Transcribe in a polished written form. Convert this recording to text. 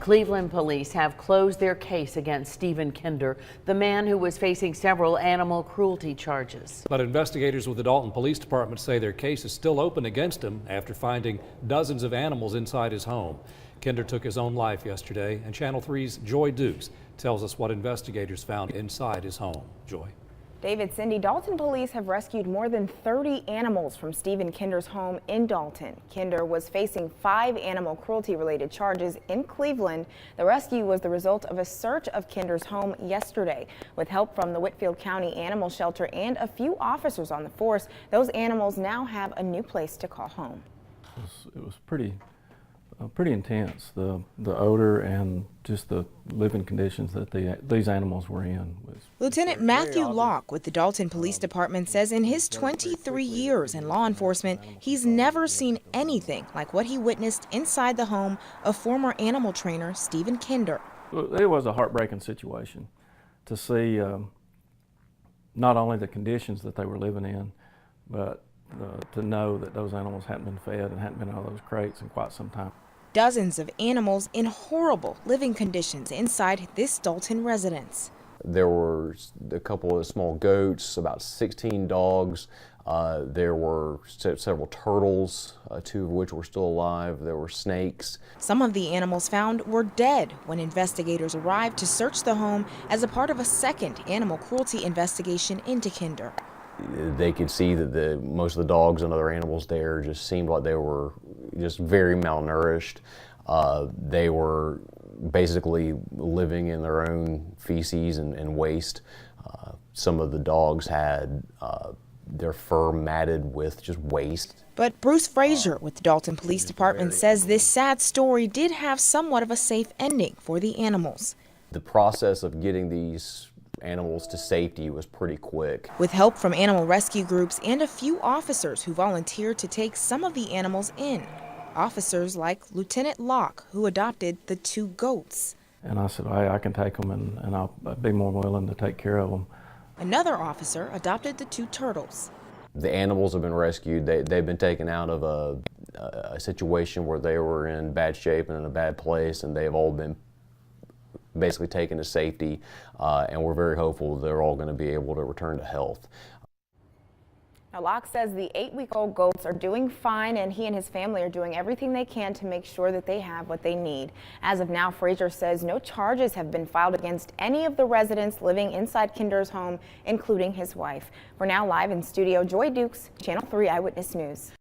Cleveland police have closed their case against Stephen Kinder, the man who was facing several animal cruelty charges. But investigators with the Dalton Police Department say their case is still open against him after finding dozens of animals inside his home. Kinder took his own life yesterday, and Channel 3's Joy Dukes tells us what investigators found inside his home. Joy. David, Cindy, Dalton police have rescued more than 30 animals from Stephen Kinder's home in Dalton. Kinder was facing 5 animal cruelty-related charges in Cleveland. The rescue was the result of a search of Kinder's home yesterday. With help from the Whitfield County Animal Shelter and a few officers on the force, those animals now have a new place to call home. It was pretty intense. The odor and just the living conditions that these animals were in. Lieutenant Matthew Locke with the Dalton Police Department says in his 23 years in law enforcement, he's never seen anything like what he witnessed inside the home of former animal trainer Stephen Kinder. It was a heartbreaking situation to see not only the conditions that they were living in, but to know that those animals hadn't been fed and hadn't been out of those crates in quite some time. Dozens of animals in horrible living conditions inside this Dalton residence. There were a couple of small goats, about 16 dogs. There were several turtles, 2 of which were still alive. There were snakes. Some of the animals found were dead when investigators arrived to search the home as a part of a second animal cruelty investigation into Kinder. They could see that most of the dogs and other animals there just seemed like they were just very malnourished. They were basically living in their own feces and waste. Some of the dogs had their fur matted with just waste. But Bruce Frazier with the Dalton Police Department says this sad story did have somewhat of a safe ending for the animals. The process of getting these animals to safety was pretty quick. With help from animal rescue groups and a few officers who volunteered to take some of the animals in. Officers like Lieutenant Locke, who adopted the 2 goats. And I said, hey, I can take them and I'll be more willing to take care of them. Another officer adopted the 2 turtles. The animals have been rescued. They've been taken out of a situation where they were in bad shape and in a bad place, and they've all been basically taken to safety, and we're very hopeful they're all going to be able to return to health. Now, Locke says the 8-week-old goats are doing fine, and he and his family are doing everything they can to make sure that they have what they need. As of now, Frazier says no charges have been filed against any of the residents living inside Kinder's home, including his wife. For now, live in studio, Joy Dukes, Channel 3 Eyewitness News.